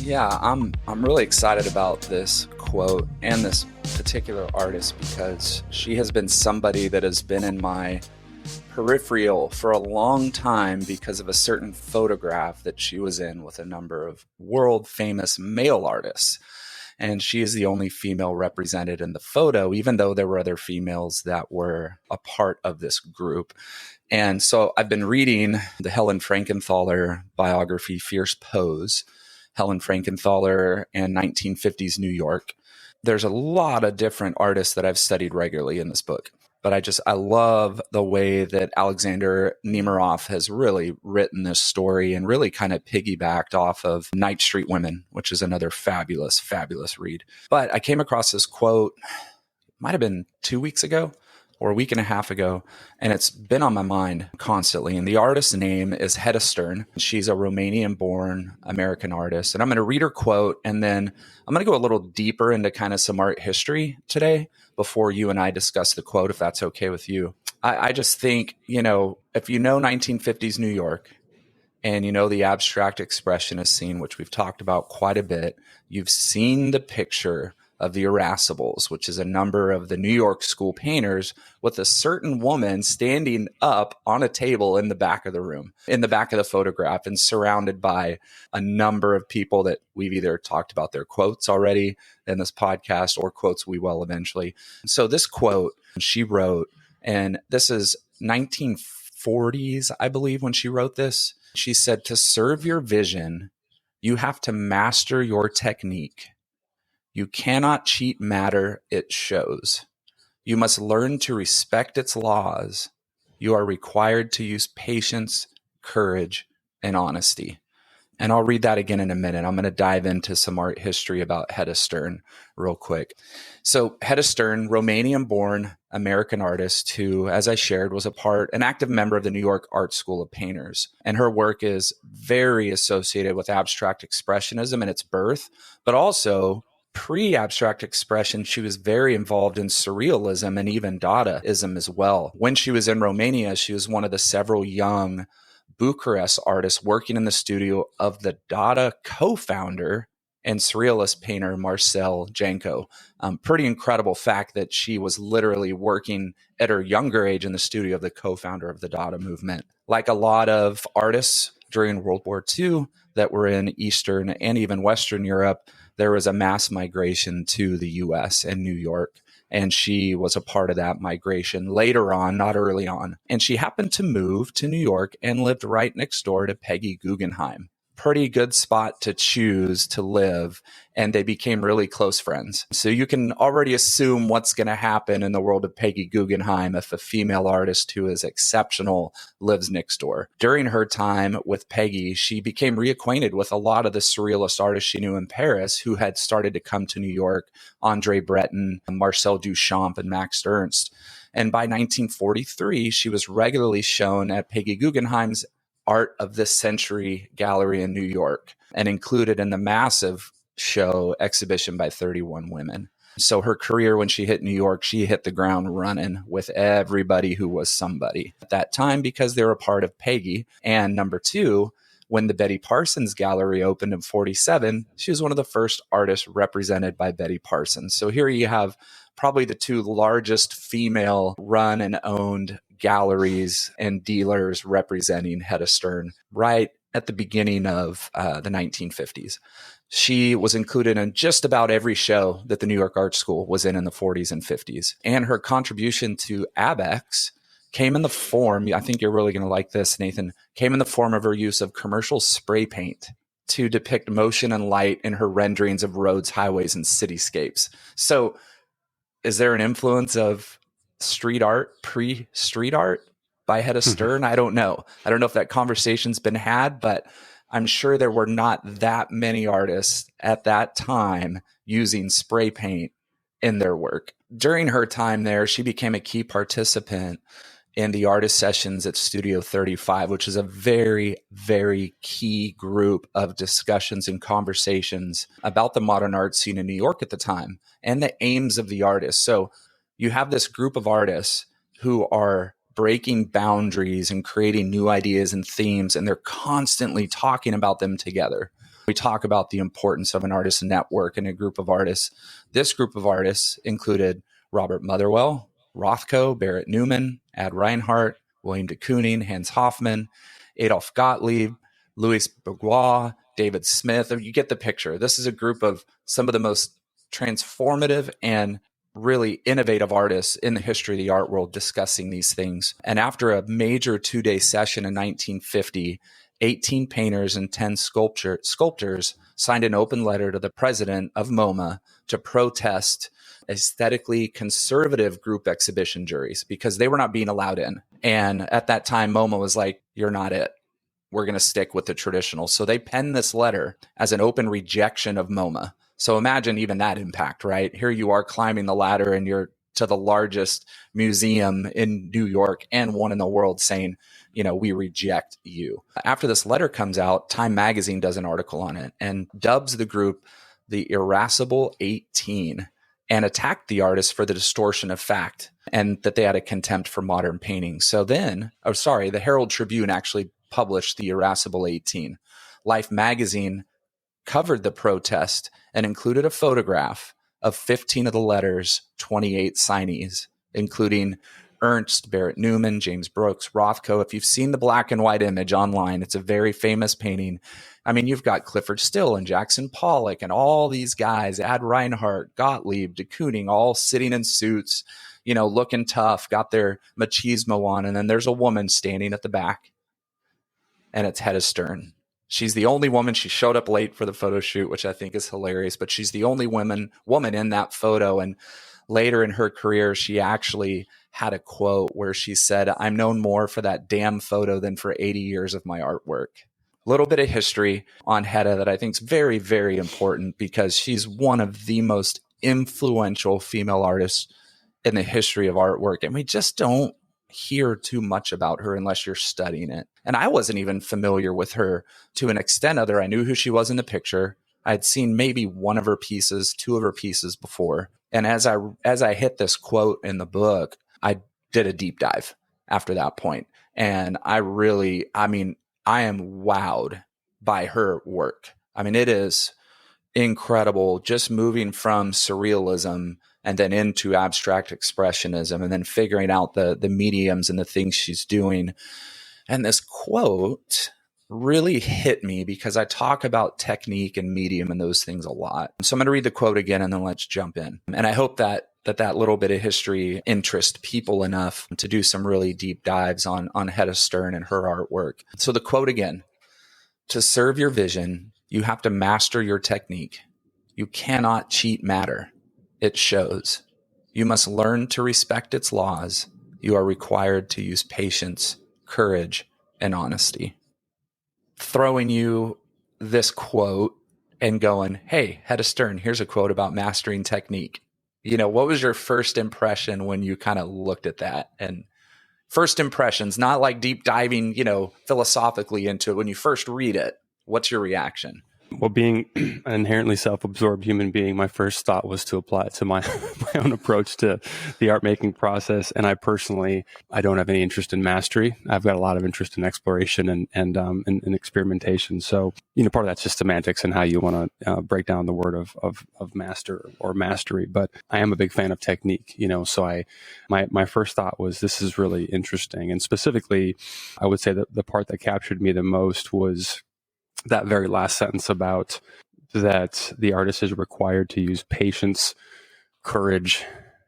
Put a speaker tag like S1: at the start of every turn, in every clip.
S1: Yeah, I'm really excited about this quote and this particular artist because she has been somebody that has been in my peripheral for a long time because of a certain photograph that she was in with a number of world famous male artists. And she is the only female represented in the photo, even though there were other females that were a part of this group. And so I've been reading the Helen Frankenthaler biography, Fierce Pose, Helen Frankenthaler and 1950s New York. There's a lot of different artists that I've studied regularly in this book, but I love the way that Alexander Nemiroff has really written this story and really kind of piggybacked off of Night Street Women, which is another fabulous, fabulous read. But I came across this quote, might have been 2 weeks ago or a week and a half ago, and it's been on my mind constantly. And the artist's name is Hedda Stern. She's a Romanian-born American artist. And I'm going to read her quote, and then I'm going to go a little deeper into kind of some art history today before you and I discuss the quote, if that's okay with you. I just think, if you know 1950s New York, and you know the abstract expressionist scene, which we've talked about quite a bit, you've seen the picture of the Irascibles, which is a number of the New York school painters with a certain woman standing up on a table in the back of the room, in the back of the photograph, and surrounded by a number of people that we've either talked about their quotes already in this podcast or quotes we will eventually. So this quote she wrote, and this is 1940s, I believe, when she wrote this. She said, "To serve your vision, you have to master your technique. You cannot cheat matter, it shows. You must learn to respect its laws. You are required to use patience, courage, and honesty." And I'll read that again in a minute. I'm going to dive into some art history about Hedda Stern real quick. So Hedda Stern, Romanian-born American artist who, as I shared, was an active member of the New York Art School of Painters. And her work is very associated with abstract expressionism and its birth, but also pre-abstract expression, she was very involved in surrealism and even Dadaism as well. When she was in Romania, she was one of the several young Bucharest artists working in the studio of the Dada co-founder and surrealist painter Marcel Janco. Pretty incredible fact that she was literally working at her younger age in the studio of the co-founder of the Dada movement. Like a lot of artists during World War II that were in Eastern and even Western Europe, there was a mass migration to the US and New York. And she was a part of that migration later on, not early on. And she happened to move to New York and lived right next door to Peggy Guggenheim. Pretty good spot to choose to live. And they became really close friends. So you can already assume what's going to happen in the world of Peggy Guggenheim if a female artist who is exceptional lives next door. During her time with Peggy, she became reacquainted with a lot of the surrealist artists she knew in Paris who had started to come to New York, André Breton, Marcel Duchamp, and Max Ernst. And by 1943, she was regularly shown at Peggy Guggenheim's Art of this Century gallery in New York and included in the massive show exhibition by 31 women. So her career, when she hit New York, she hit the ground running with everybody who was somebody at that time because they were a part of Peggy. And number two, when the Betty Parsons Gallery opened in 1947, she was one of the first artists represented by Betty Parsons. So here you have probably the two largest female run and owned galleries and dealers representing Hedda Stern right at the beginning of the 1950s. She was included in just about every show that the New York Art School was in the 40s and 50s. And her contribution to ABEX came in the form, I think you're really going to like this, Nathan, came in the form of her use of commercial spray paint to depict motion and light in her renderings of roads, highways, and cityscapes. So is there an influence of street art, pre-street art by Hedda Stern? I don't know. I don't know if that conversation's been had, but I'm sure there were not that many artists at that time using spray paint in their work. During her time there, she became a key participant in the artist sessions at Studio 35, which is a very, very key group of discussions and conversations about the modern art scene in New York at the time and the aims of the artists. So you have this group of artists who are breaking boundaries and creating new ideas and themes, and they're constantly talking about them together. We talk about the importance of an artist network and a group of artists. This group of artists included Robert Motherwell, Rothko, Barrett Newman, Ad Reinhardt, William de Kooning, Hans Hofmann, Adolf Gottlieb, Louis Bourgeois, David Smith. You get the picture. This is a group of some of the most transformative and really innovative artists in the history of the art world discussing these things. And after a major 2-day session in 1950, 18 painters and 10 sculptors signed an open letter to the president of MoMA to protest aesthetically conservative group exhibition juries because they were not being allowed in. And at that time, MoMA was like, you're not it. We're going to stick with the traditional. So they penned this letter as an open rejection of MoMA. So imagine even that impact, right? Here you are climbing the ladder and you're to the largest museum in New York and one in the world saying, we reject you. After this letter comes out, Time Magazine does an article on it and dubs the group the Irascible 18 and attacked the artists for the distortion of fact and that they had a contempt for modern painting. So then, the Herald Tribune actually published the Irascible 18. Life magazine covered the protest and included a photograph of 15 of the letters, 28 signees, including Ernst, Barrett Newman, James Brooks, Rothko. If you've seen the black and white image online, it's a very famous painting. I mean, you've got Clifford Still and Jackson Pollock and all these guys, Ad Reinhardt, Gottlieb, de Kooning, all sitting in suits, looking tough, got their machismo on. And then there's a woman standing at the back, and it's Hedda Stern. She's the only woman. She showed up late for the photo shoot, which I think is hilarious, but she's the only woman in that photo. And later in her career, she actually had a quote where she said, "I'm known more for that damn photo than for 80 years of my artwork." A little bit of history on Hedda that I think is very, very important because she's one of the most influential female artists in the history of artwork. And we just don't hear too much about her unless you're studying it. And I wasn't even familiar with her to an extent other. I knew who she was in the picture. I had seen maybe one of her pieces, two of her pieces before. And as I hit this quote in the book, I did a deep dive after that point. And I am wowed by her work. I mean, it is incredible just moving from surrealism and then into abstract expressionism and then figuring out the mediums and the things she's doing. And this quote really hit me because I talk about technique and medium and those things a lot. So I'm going to read the quote again and then let's jump in. And I hope that little bit of history interests people enough to do some really deep dives on Hedda Stern and her artwork. So the quote again: "To serve your vision, you have to master your technique. You cannot cheat matter. It shows. You must learn to respect its laws. You are required to use patience, courage, and honesty." Throwing you this quote and going, "Hey, Hedda Stern, here's a quote about mastering technique." What was your first impression when you kind of looked at that? And first impressions, not like deep diving, philosophically into it. When you first read it, what's your reaction?
S2: Well, being an inherently self-absorbed human being, my first thought was to apply it to my own approach to the art making process. And I don't have any interest in mastery. I've got a lot of interest in exploration and experimentation. So, part of that's just semantics and how you want to break down the word of master or mastery. But I am a big fan of technique, so my first thought was, this is really interesting. And specifically, I would say that the part that captured me the most was that very last sentence about that the artist is required to use patience, courage,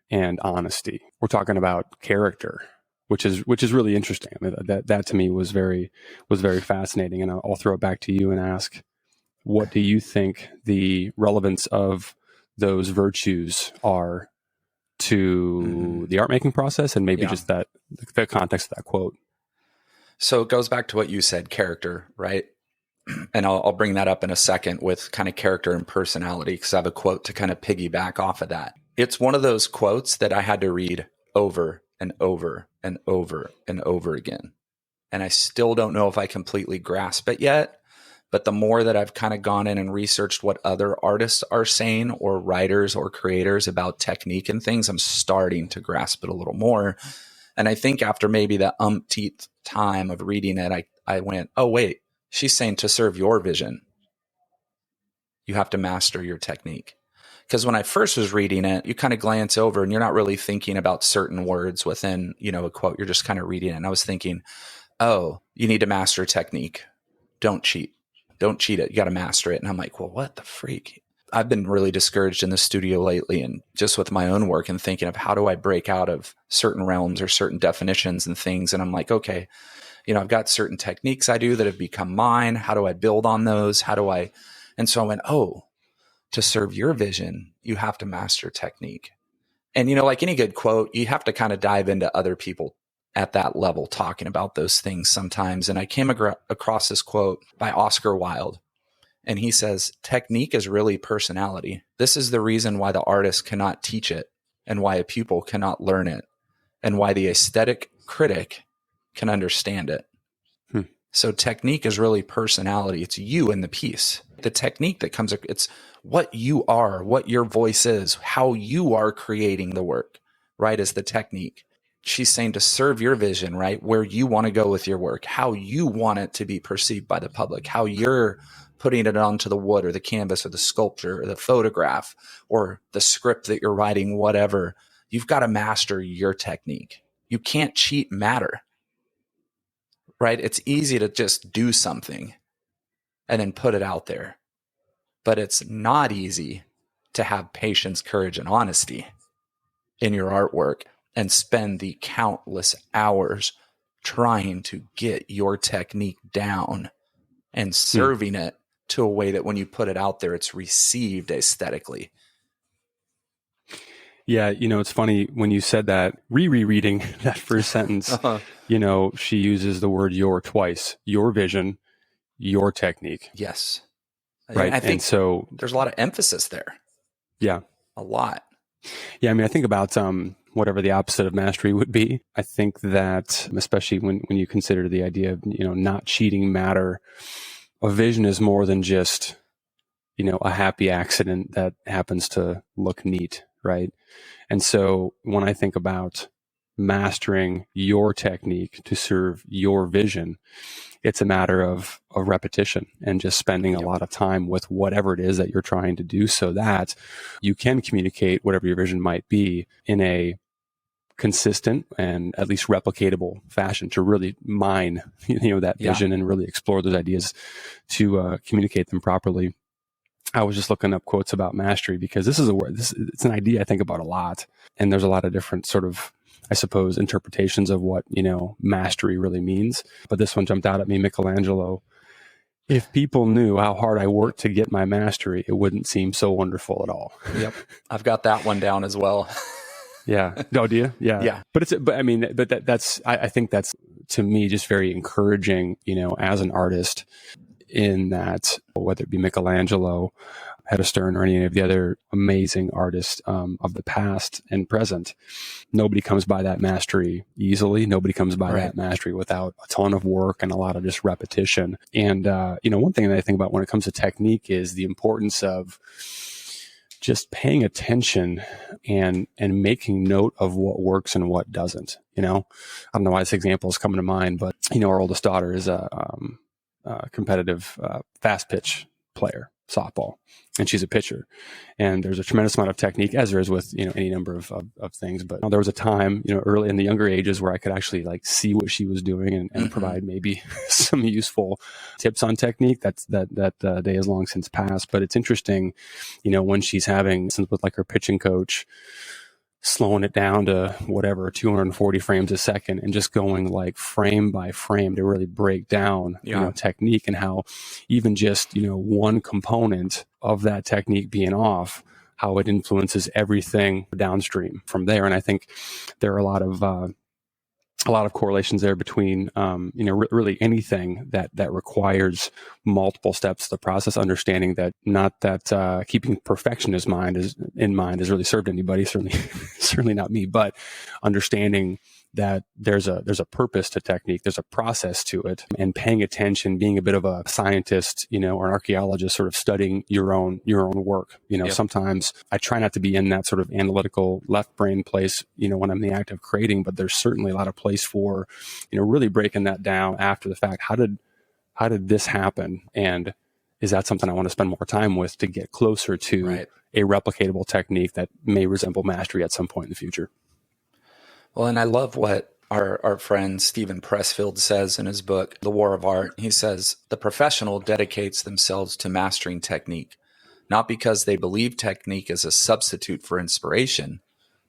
S2: and honesty. We're talking about character, which is really interesting. I mean, that to me was very fascinating. And I'll throw it back to you and ask, what do you think the relevance of those virtues are to the art making process, and maybe just the context of that quote?
S1: So it goes back to what you said, character, right? And I'll bring that up in a second with kind of character and personality, because I have a quote to kind of piggyback off of that. It's one of those quotes that I had to read over and over and over and over again. And I still don't know if I completely grasp it yet. But the more that I've kind of gone in and researched what other artists are saying, or writers or creators about technique and things, I'm starting to grasp it a little more. And I think after maybe the umpteenth time of reading it, I went, oh, wait. She's saying to serve your vision. You have to master your technique. Because when I first was reading it, you kind of glance over and you're not really thinking about certain words within, a quote. You're just kind of reading it. And I was thinking, oh, you need to master technique. Don't cheat. Don't cheat it. You got to master it. And I'm like, well, what the freak? I've been really discouraged in the studio lately, and just with my own work and thinking of how do I break out of certain realms or certain definitions and things. And I'm like, okay, I've got certain techniques I do that have become mine. How do I build on those? And so I went, oh, to serve your vision, you have to master technique. And, like any good quote, you have to kind of dive into other people at that level talking about those things sometimes. And I came across this quote by Oscar Wilde. And he says, technique is really personality. This is the reason why the artist cannot teach it, and why a pupil cannot learn it, and why the aesthetic critic can understand it. So technique is really personality. It's you in the piece. The technique that comes, it's what you are, what your voice is, how you are creating the work, right, is the technique. She's saying to serve your vision, right, where you want to go with your work, how you want it to be perceived by the public, how you're putting it onto the wood or the canvas or the sculpture or the photograph or the script that you're writing, whatever. You've got to master your technique. You can't cheat matter, right? It's easy to just do something and then put it out there. But it's not easy to have patience, courage, and honesty in your artwork and spend the countless hours trying to get your technique down and serving it to a way that when you put it out there, it's received aesthetically.
S2: Yeah, it's funny when you said that, rereading that first sentence, she uses the word your twice, your vision, your technique.
S1: Yes.
S2: Right.
S1: I think
S2: and so
S1: there's a lot of emphasis there.
S2: Yeah.
S1: A lot.
S2: Yeah. I mean, I think about whatever the opposite of mastery would be. I think that especially when you consider the idea of, not cheating matter, a vision is more than just, a happy accident that happens to look neat. Right. And so when I think about mastering your technique to serve your vision, it's a matter of repetition and just spending a lot of time with whatever it is that you're trying to do so that you can communicate whatever your vision might be in a consistent and at least replicatable fashion to really mine, that vision and really explore those ideas to communicate them properly. I was just looking up quotes about mastery because this is a word, it's an idea I think about a lot. And there's a lot of different sort of, I suppose, interpretations of what, mastery really means. But this one jumped out at me, Michelangelo. If people knew how hard I worked to get my mastery, it wouldn't seem so wonderful at all.
S1: Yep. I've got that one down as well.
S2: Yeah. Oh, do you? Yeah.
S1: Yeah.
S2: I think that's to me just very encouraging, as an artist, in that whether it be Michelangelo, Hedda Stern, or any of the other amazing artists of the past and present, nobody comes by that mastery easily. Nobody comes by that mastery without a ton of work and a lot of just repetition. And, one thing that I think about when it comes to technique is the importance of just paying attention and making note of what works and what doesn't. I don't know why this example is coming to mind, but, our oldest daughter is a competitive fast pitch player, softball, and she's a pitcher. And there's a tremendous amount of technique, as there is with any number of things. But there was a time, early in the younger ages, where I could actually see what she was doing and provide maybe some useful tips on technique. That day has long since passed. But it's interesting, when she's having with her pitching coach, slowing it down to whatever 240 frames a second and just going frame by frame to really break down technique, and how even just one component of that technique being off, how it influences everything downstream from there. And I think there are a lot of correlations there between really anything that requires multiple steps of the process, understanding that not that keeping perfectionist in mind has really served anybody, certainly not me, but understanding that there's a purpose to technique, there's a process to it, and paying attention, being a bit of a scientist, or an archaeologist, sort of studying your own work. Sometimes I try not to be in that sort of analytical left brain place, when I'm in the act of creating, but there's certainly a lot of place for, really breaking that down after the fact. How did this happen? And is that something I want to spend more time with to get closer to
S1: Right.
S2: a replicatable technique that may resemble mastery at some point in the future?
S1: Well, and I love what our friend Stephen Pressfield says in his book, The War of Art. He says, the professional dedicates themselves to mastering technique, not because they believe technique is a substitute for inspiration,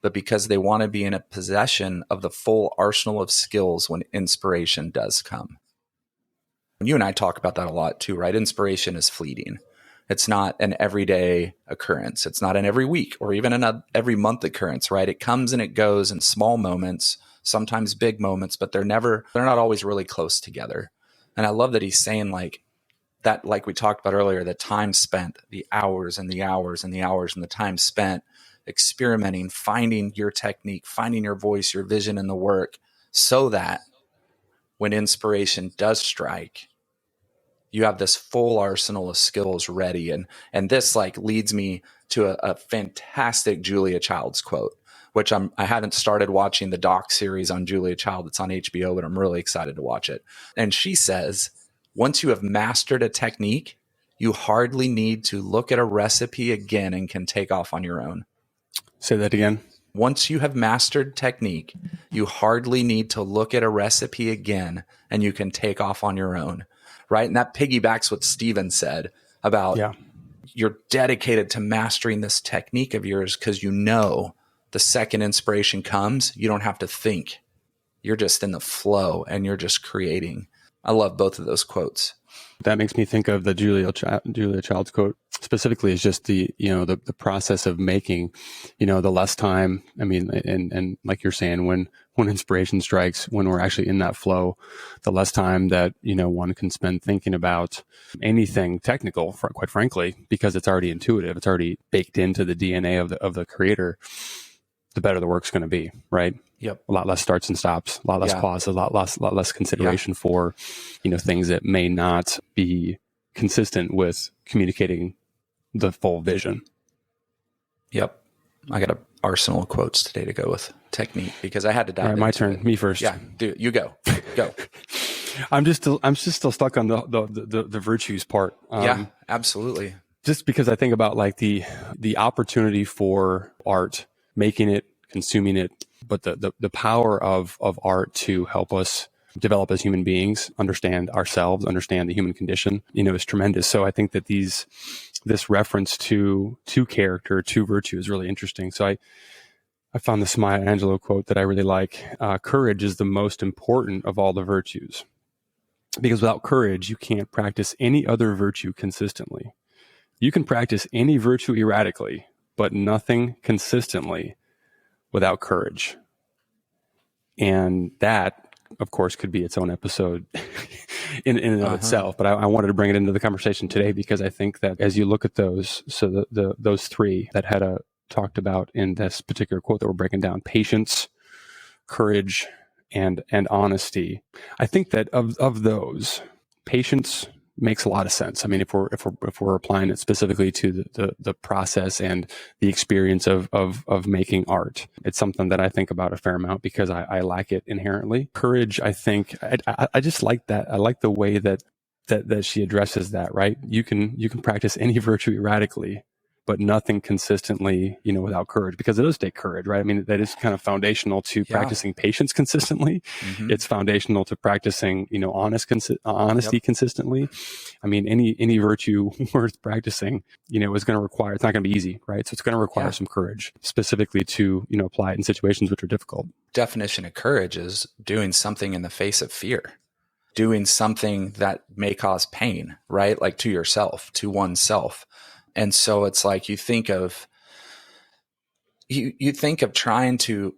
S1: but because they want to be in a possession of the full arsenal of skills when inspiration does come. You and I talk about that a lot too, right? Inspiration is fleeting. It's not an everyday occurrence. It's not an every week or even an every month occurrence, right? It comes and it goes in small moments, sometimes big moments, but they're not always really close together. And I love that he's saying like that, like we talked about earlier, the time spent, the hours and the hours and the hours and the time spent experimenting, finding your technique, finding your voice, your vision in the work, so that when inspiration does strike, you have this full arsenal of skills ready. And this like leads me to a fantastic Julia Child's quote, which I haven't started watching the doc series on Julia Child. It's on HBO, but I'm really excited to watch it. And she says, once you have mastered a technique, you hardly need to look at a recipe again and can take off on your own.
S2: Say that again.
S1: Once you have mastered technique, you hardly need to look at a recipe again and you can take off on your own. Right. And that piggybacks what Steven said about you're dedicated to mastering this technique of yours because you know the second inspiration comes, you don't have to think. You're just in the flow and you're just creating. I love both of those quotes.
S2: That makes me think of the Julia Child's quote specifically is just the process of making, the less time. I mean, and like you're saying, when inspiration strikes, when we're actually in that flow, the less time that, one can spend thinking about anything technical, quite frankly, because it's already intuitive. It's already baked into the DNA of the creator, the better the work's going to be. Right.
S1: Yep.
S2: A lot less starts and stops, a lot less pauses, a lot less consideration for, things that may not be consistent with communicating the full vision.
S1: Yep. I got an arsenal of quotes today to go with technique because I had to dive into
S2: my turn.
S1: it.
S2: Me first.
S1: Yeah. Dude, you go.
S2: I'm just still stuck on the virtues part.
S1: Yeah, absolutely.
S2: Just because I think about like the opportunity for art, making it, consuming it, but the power of art to help us develop as human beings, understand ourselves, understand the human condition, is tremendous. So I think that this reference to character, to virtue is really interesting. So I found this Maya Angelou quote that I really like. Courage is the most important of all the virtues, because without courage, you can't practice any other virtue consistently. You can practice any virtue erratically, but nothing consistently without courage. And that, of course, could be its own episode in and of itself. But I wanted to bring it into the conversation today because I think that as you look at those, so those three that Hedda talked about in this particular quote that we're breaking down, patience, courage, and honesty. I think that of those, patience makes a lot of sense. I mean, if we're applying it specifically to the process and the experience of making art, it's something that I think about a fair amount because I lack it inherently. Courage, I think, I just like that. I like the way that she addresses that, right? You can practice any virtue erratically, but nothing consistently, without courage, because it does take courage, right? I mean, that is kind of foundational to practicing patience consistently. Mm-hmm. It's foundational to practicing, honesty consistently. I mean, any virtue worth practicing, is going to require, it's not going to be easy, right? So it's going to require some courage specifically to, apply it in situations which are difficult.
S1: Definition of courage is doing something in the face of fear, doing something that may cause pain, right? Like to yourself, to oneself. And so it's like you think of trying to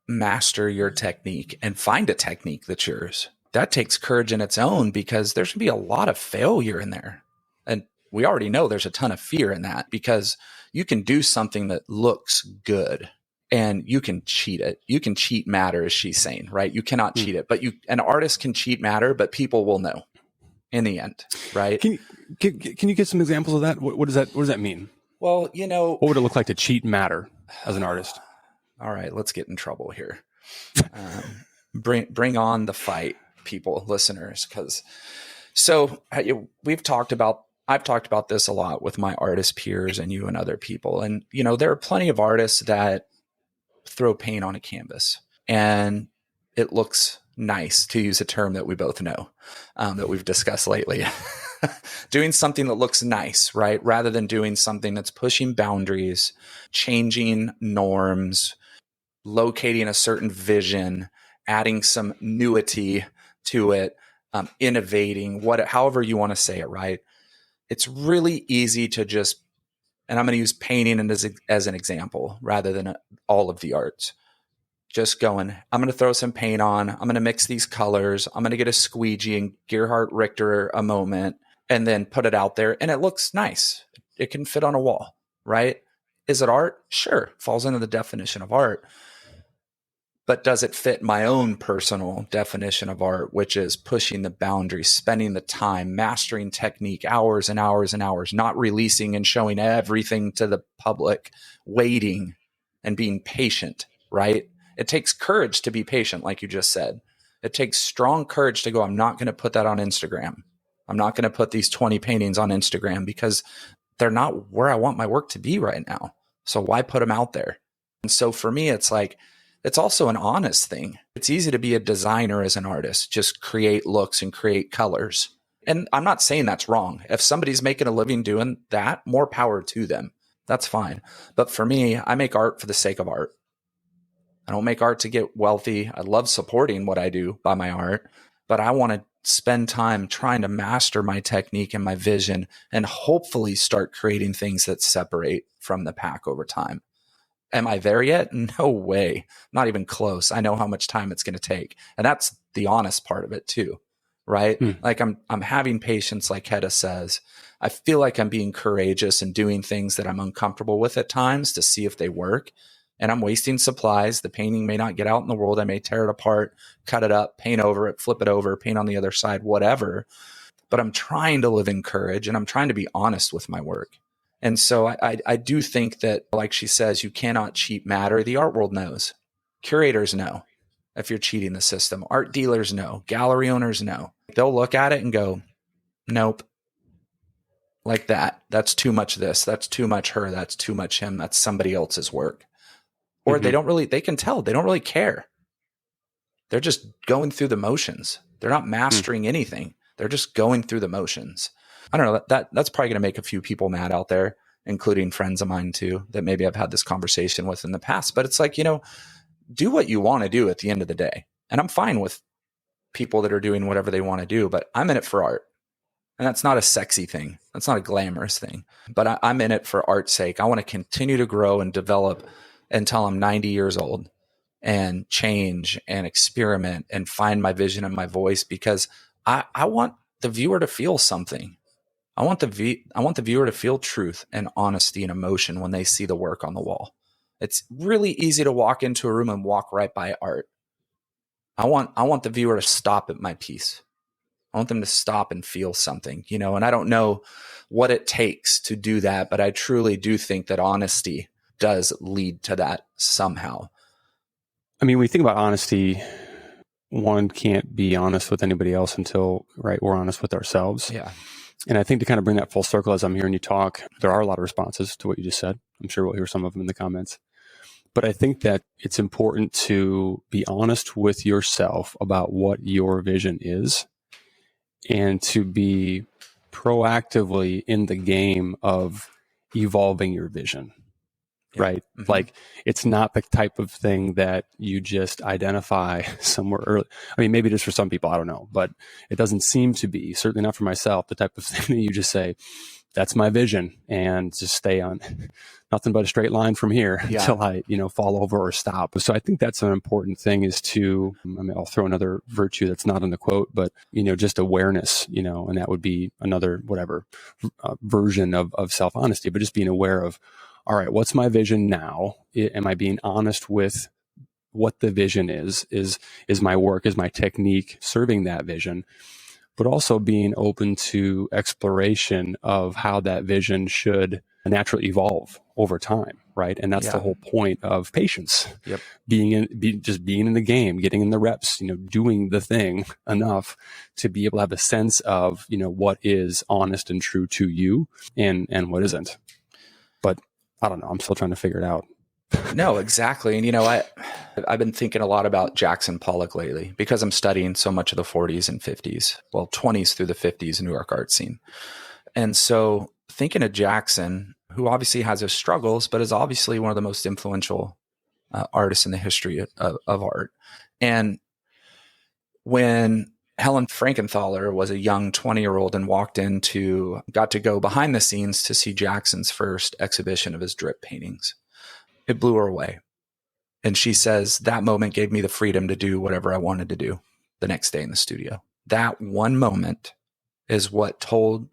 S1: master your technique and find a technique that's yours. That takes courage in its own because there's going to be a lot of failure in there. And we already know there's a ton of fear in that because you can do something that looks good and you can cheat it. You can cheat matter, as she's saying, right? You cannot cheat it, but an artist can cheat matter, but people will know in the end, right?
S2: Can you get some examples of that? What does that mean?
S1: Well,
S2: what would it look like to cheat matter as an artist?
S1: All right, let's get in trouble here. Bring on the fight, people, listeners, because So I've talked about this a lot with my artist peers and you and other people. And, there are plenty of artists that throw paint on a canvas and it looks nice, to use a term that we both know, that we've discussed lately. Doing something that looks nice, right? Rather than doing something that's pushing boundaries, changing norms, locating a certain vision, adding some nuity to it, innovating, however you want to say it, right? It's really easy to just, and I'm going to use painting as an example rather than all of the arts. Just going, I'm going to throw some paint on. I'm going to mix these colors. I'm going to get a squeegee and Gerhard Richter a moment and then put it out there. And it looks nice. It can fit on a wall, right? Is it art? Sure. Falls into the definition of art. But does it fit my own personal definition of art, which is pushing the boundaries, spending the time, mastering technique, hours and hours and hours, not releasing and showing everything to the public, waiting and being patient, right? It takes courage to be patient, like you just said. It takes strong courage to go, I'm not going to put that on Instagram. I'm not going to put these 20 paintings on Instagram because they're not where I want my work to be right now. So why put them out there? And so for me, it's like, it's also an honest thing. It's easy to be a designer as an artist, just create looks and create colors. And I'm not saying that's wrong. If somebody's making a living doing that, more power to them. That's fine. But for me, I make art for the sake of art. I don't make art to get wealthy. I love supporting what I do by my art, but I want to spend time trying to master my technique and my vision and hopefully start creating things that separate from the pack over time. Am I there yet? No way. Not even close. I know how much time it's going to take. And that's the honest part of it too, right? Like I'm having patience, like Hedda says. I feel like I'm being courageous and doing things that I'm uncomfortable with at times to see if they work. And I'm wasting supplies. The painting may not get out in the world. I may tear it apart, cut it up, paint over it, flip it over, paint on the other side, whatever. But I'm trying to live in courage and I'm trying to be honest with my work. And so I do think that, like she says, you cannot cheat matter. The art world knows. Curators know if you're cheating the system. Art dealers know. Gallery owners know. They'll look at it and go, nope, like that. That's too much this. That's too much her. That's too much him. That's somebody else's work. Or they can tell. They don't really care. They're just going through the motions. They're not mastering anything. They're just going through the motions. I don't know, that's probably going to make a few people mad out there, including friends of mine too, that maybe I've had this conversation with in the past. But it's like, do what you want to do at the end of the day. And I'm fine with people that are doing whatever they want to do, but I'm in it for art. And that's not a sexy thing. That's not a glamorous thing. But I'm in it for art's sake. I want to continue to grow and develop until I'm 90 years old and change and experiment and find my vision and my voice, because I want the viewer to feel something. I want the viewer to feel truth and honesty and emotion when they see the work on the wall. It's really easy to walk into a room and walk right by art. I want the viewer to stop at my piece. I want them to stop and feel something, and I don't know what it takes to do that, but I truly do think that honesty does lead to that somehow.
S2: I mean, when you think about honesty, one can't be honest with anybody else until, we're honest with ourselves.
S1: Yeah.
S2: And I think to kind of bring that full circle, as I'm hearing you talk, there are a lot of responses to what you just said. I'm sure we'll hear some of them in the comments. But I think that it's important to be honest with yourself about what your vision is and to be proactively in the game of evolving your vision. Yeah. Right? Mm-hmm. Like, it's not the type of thing that you just identify somewhere early. I mean, maybe it is for some people, I don't know, but it doesn't seem to be, certainly not for myself, the type of thing that you just say, that's my vision, and just stay on nothing but a straight line from here until I, fall over or stop. So I think that's an important thing, is to, I'll throw another virtue that's not in the quote, but, just awareness, and that would be another, version of self-honesty, but just being aware of, all right, what's my vision now? Am I being honest with what the vision is my work, is my technique serving that vision? But also being open to exploration of how that vision should naturally evolve over time, right? And that's
S1: Yeah.
S2: the whole point of patience.
S1: Yep.
S2: Being in the game, getting in the reps, doing the thing enough to be able to have a sense of, what is honest and true to you and what isn't. But I don't know. I'm still trying to figure it out.
S1: No, exactly. And, I've been thinking a lot about Jackson Pollock lately because I'm studying so much of the 40s and 50s, well, 20s through the 50s New York art scene. And so thinking of Jackson, who obviously has his struggles, but is obviously one of the most influential artists in the history of art. And when Helen Frankenthaler was a young 20-year-old and got to go behind the scenes to see Jackson's first exhibition of his drip paintings, it blew her away. And she says, that moment gave me the freedom to do whatever I wanted to do the next day in the studio. That one moment is what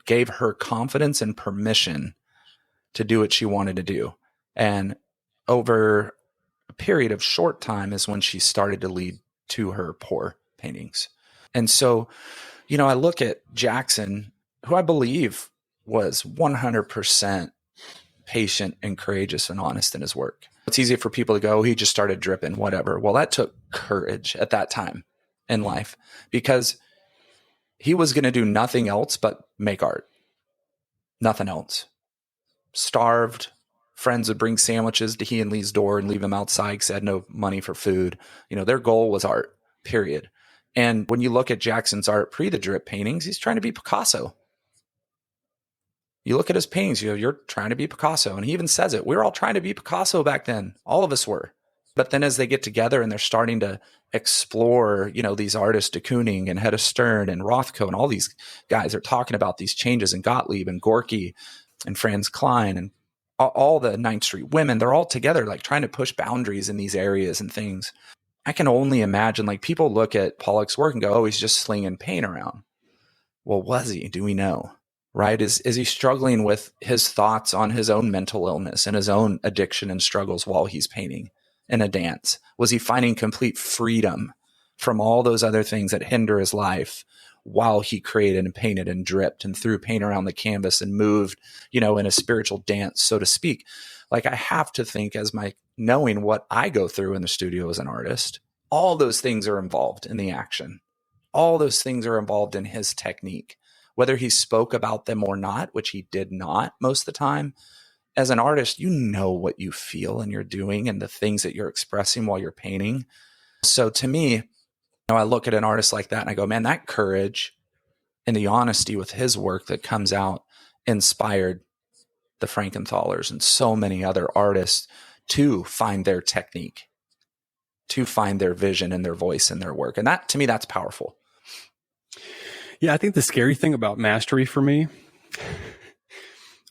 S1: gave her confidence and permission to do what she wanted to do. And over a period of short time is when she started to lead to her pour paintings. And so, I look at Jackson, who I believe was 100% patient and courageous and honest in his work. It's easy for people to go, he just started dripping, whatever. Well, that took courage at that time in life because he was going to do nothing else but make art. Nothing else. Starved. Friends would bring sandwiches to he and Lee's door and leave him outside because they had no money for food. Their goal was art, period. And when you look at Jackson's art pre the drip paintings, he's trying to be Picasso. You look at his paintings, you're trying to be Picasso. And he even says it. We were all trying to be Picasso back then. All of us were. But then as they get together and they're starting to explore, these artists, de Kooning and Hedda Stern and Rothko and all these guys are talking about these changes in Gottlieb and Gorky and Franz Klein and all the 9th Street women, they're all together, like trying to push boundaries in these areas and things. I can only imagine, like, people look at Pollock's work and go, oh, he's just slinging paint around. Well, was he? Do we know? Right? Is he struggling with his thoughts on his own mental illness and his own addiction and struggles while he's painting in a dance? Was he finding complete freedom from all those other things that hinder his life while he created and painted and dripped and threw paint around the canvas and moved, in a spiritual dance, so to speak? Like, I have to think, as my knowing what I go through in the studio as an artist, all those things are involved in the action. All those things are involved in his technique. Whether he spoke about them or not, which he did not most of the time, as an artist, what you feel and you're doing and the things that you're expressing while you're painting. So to me, I look at an artist like that and I go, man, that courage and the honesty with his work that comes out inspired the Frankenthalers and so many other artists to find their technique, to find their vision and their voice in their work. And that, to me, that's powerful.
S2: Yeah, I think the scary thing about mastery for me,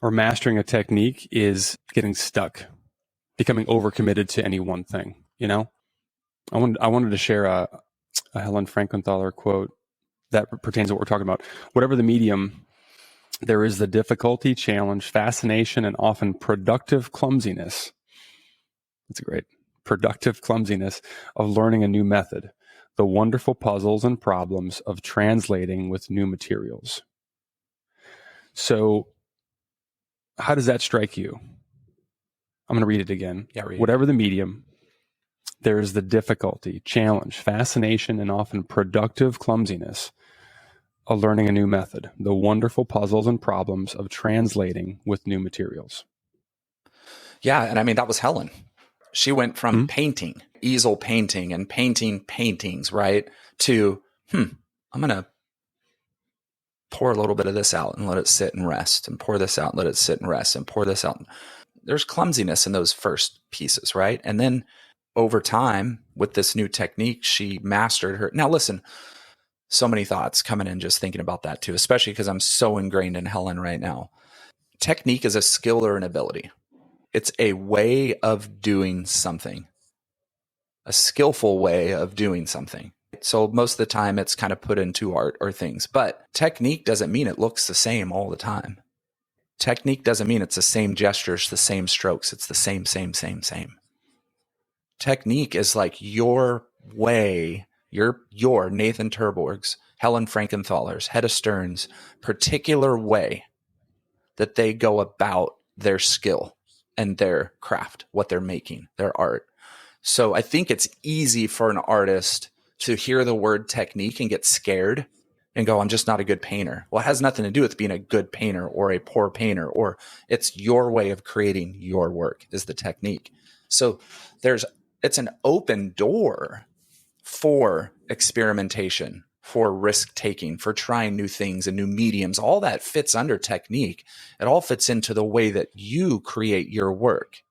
S2: or mastering a technique, is getting stuck, becoming overcommitted to any one thing. I wanted to share a Helen Frankenthaler quote that pertains to what we're talking about. Whatever the medium, there is the difficulty, challenge, fascination, and often productive clumsiness. That's great. Productive clumsiness of learning a new method. The wonderful puzzles and problems of translating with new materials. So, how does that strike you? I'm going to read it again.
S1: Yeah, read it.
S2: Whatever the medium, there is the difficulty, challenge, fascination, and often productive clumsiness of learning a new method. The wonderful puzzles and problems of translating with new materials.
S1: Yeah, and I mean, that was Helen. She went from painting, easel painting and painting paintings, right, to, I'm going to pour a little bit of this out and let it sit and rest, and pour this out and let it sit and rest, and pour this out. There's clumsiness in those first pieces, right? And then over time, with this new technique, she mastered her. Now, listen, so many thoughts coming in just thinking about that too, especially because I'm so ingrained in Helen right now. Technique is a skill or an ability. It's a way of doing something, a skillful way of doing something. So most of the time it's kind of put into art or things, but technique doesn't mean it looks the same all the time. Technique doesn't mean it's the same gestures, the same strokes. It's the same. Technique is like your way, your Nathan Terborg's, Helen Frankenthaler's, Hedda Stern's particular way that they go about their skill. and their craft, what they're making, their art. So I think it's easy for an artist to hear the word technique and get scared and go, I'm just not a good painter. Well, it has nothing to do with being a good painter or a poor painter, or it's your way of creating your work is the technique. So it's an open door for experimentation, for risk taking, for trying new things and new mediums. All that fits under technique. It all fits into the way that you create your work,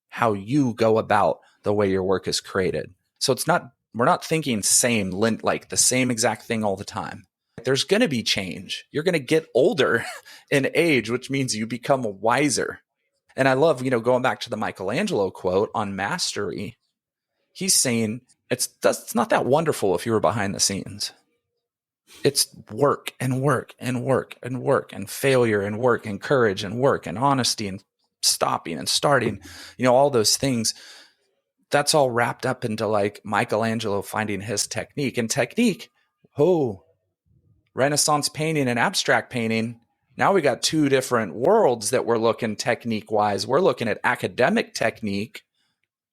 S1: how you go about the way your work is created. So we're not thinking like the same exact thing all the time. There's going to be change. You're going to get older in age, which means you become wiser. And I love, going back to the Michelangelo quote on mastery. He's saying it's not that wonderful if you were behind the scenes. It's work and work and work and work and failure and work and courage and work and honesty and stopping and starting, all those things. That's all wrapped up into like Michelangelo finding his technique. And technique, Renaissance painting and abstract painting. Now we got two different worlds that we're looking technique wise. We're looking at academic technique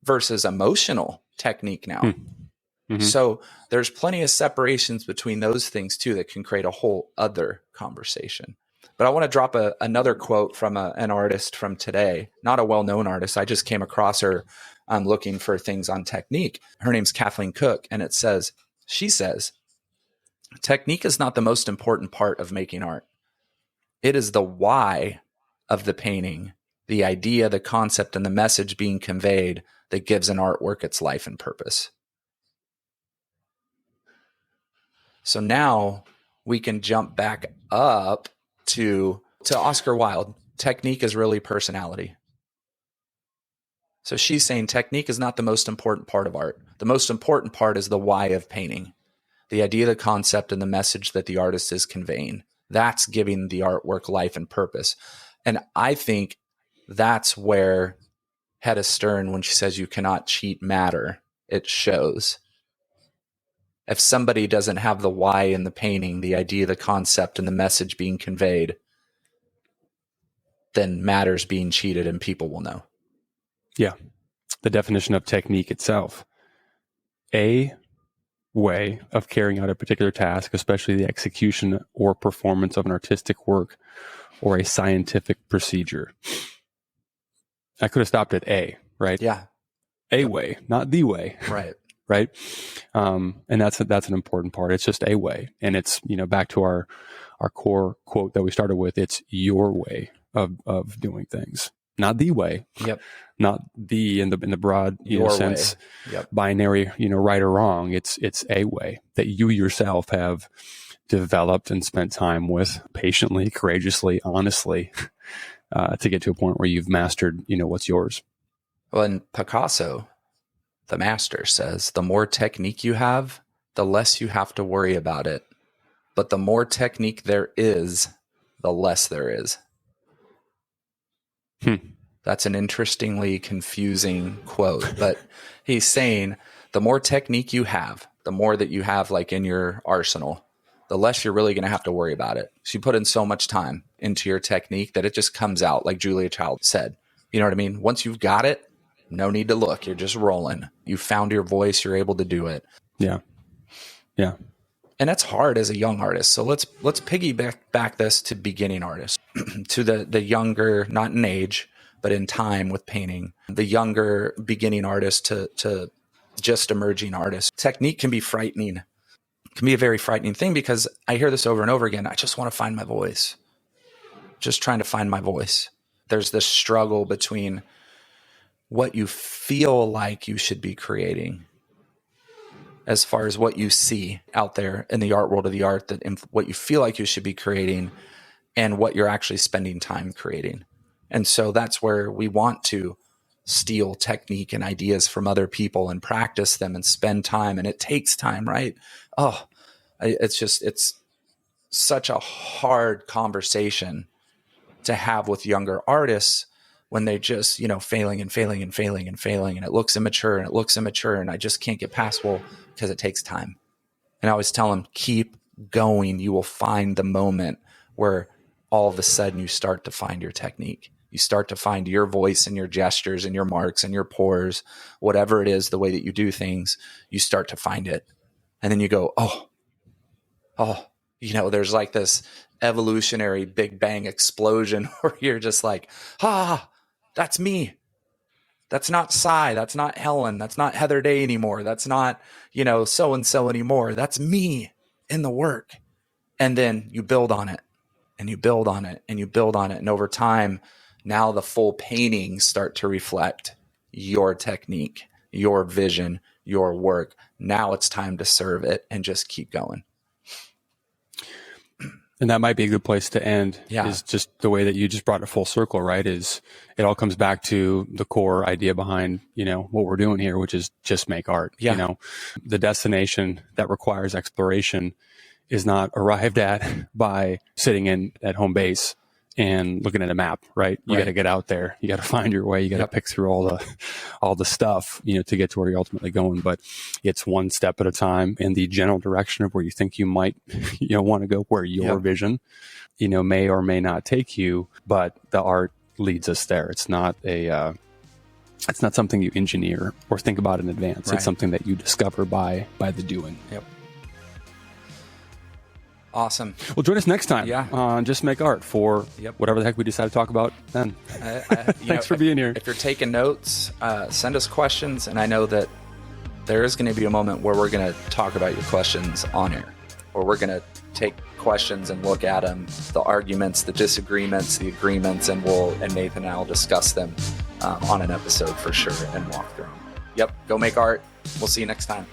S1: versus emotional technique now. Mm-hmm. So there's plenty of separations between those things too that can create a whole other conversation. But I want to drop another quote from an artist from today, not a well-known artist. I just came across her looking for things on technique. Her name's Kathleen Cook, and she says, technique is not the most important part of making art. It is the why of the painting, the idea, the concept, and the message being conveyed that gives an artwork its life and purpose. So now we can jump back up to Oscar Wilde. Technique is really personality. So she's saying technique is not the most important part of art. The most important part is the why of painting, the idea, the concept, and the message that the artist is conveying. That's giving the artwork life and purpose. And I think that's where Hedda Stern, when she says you cannot cheat matter, it shows. If somebody doesn't have the why in the painting, the idea, the concept, and the message being conveyed, then matter's being cheated and people will know.
S2: Yeah. The definition of technique itself. A way of carrying out a particular task, especially the execution or performance of an artistic work or a scientific procedure. I could have stopped at A, right?
S1: Yeah.
S2: A way, not the way.
S1: Right.
S2: Right. And that's an important part. It's just a way. And it's, back to our core quote that we started with, it's your way of doing things, not the way.
S1: Yep.
S2: Not the in the broad sense,
S1: yep.
S2: Binary, right or wrong. It's a way that you yourself have developed and spent time with patiently, courageously, honestly, to get to a point where you've mastered, what's yours.
S1: Well, and Picasso, the master, says, the more technique you have, the less you have to worry about it. But the more technique there is, the less there is. That's an interestingly confusing quote, but he's saying the more technique you have, the more that you have like in your arsenal, the less you're really going to have to worry about it. So you put in so much time into your technique that it just comes out, like Julia Child said. You know what I mean? Once you've got it, no need to look. You're just rolling. You found your voice. You're able to do it.
S2: Yeah. Yeah.
S1: And that's hard as a young artist. So let's piggyback this to beginning artists, to the younger, not in age, but in time with painting, the younger beginning artist to just emerging artists. Technique can be frightening. It can be a very frightening thing because I hear this over and over again. I just want to find my voice. Just trying to find my voice. There's this struggle between what you feel like you should be creating as far as what you see out there in the art world of the art, what you feel like you should be creating and what you're actually spending time creating. And so that's where we want to steal technique and ideas from other people and practice them and spend time. And it takes time, right? It's such a hard conversation to have with younger artists when they just, failing and failing and failing and failing. And it looks immature and it looks immature. And I just can't get past, because it takes time. And I always tell them, keep going. You will find the moment where all of a sudden you start to find your technique. You start to find your voice and your gestures and your marks and your pores, whatever it is, the way that you do things, you start to find it. And then you go, oh, there's like this evolutionary Big Bang explosion where you're just like, that's me. That's not Cy. That's not Helen. That's not Heather Day anymore. That's not, so-and-so anymore. That's me in the work. And then you build on it and you build on it and you build on it. And over time, now the full paintings start to reflect your technique, your vision, your work. Now it's time to serve it and just keep going.
S2: And that might be a good place to end.
S1: Yeah. Is
S2: just the way that you just brought it full circle, right? Is it all comes back to the core idea behind, what we're doing here, which is just make art.
S1: Yeah.
S2: The destination that requires exploration is not arrived at by sitting at home base and looking at a map, right? You got to get out there. You got to find your way. You got to pick through all the stuff, to get to where you're ultimately going. But it's one step at a time in the general direction of where you think you might, want to go, where your vision, may or may not take you, but the art leads us there. It's not it's not something you engineer or think about in advance. Right. It's something that you discover by the doing.
S1: Yep. Awesome.
S2: Well, join us next time on Just Make Art for whatever the heck we decide to talk about then. Thanks for being here.
S1: If you're taking notes, send us questions. And I know that there is going to be a moment where we're going to talk about your questions on air, or we're going to take questions and look at them, the arguments, the disagreements, the agreements, and Nathan and I will discuss them on an episode for sure and walk through them. Yep. Go make art. We'll see you next time.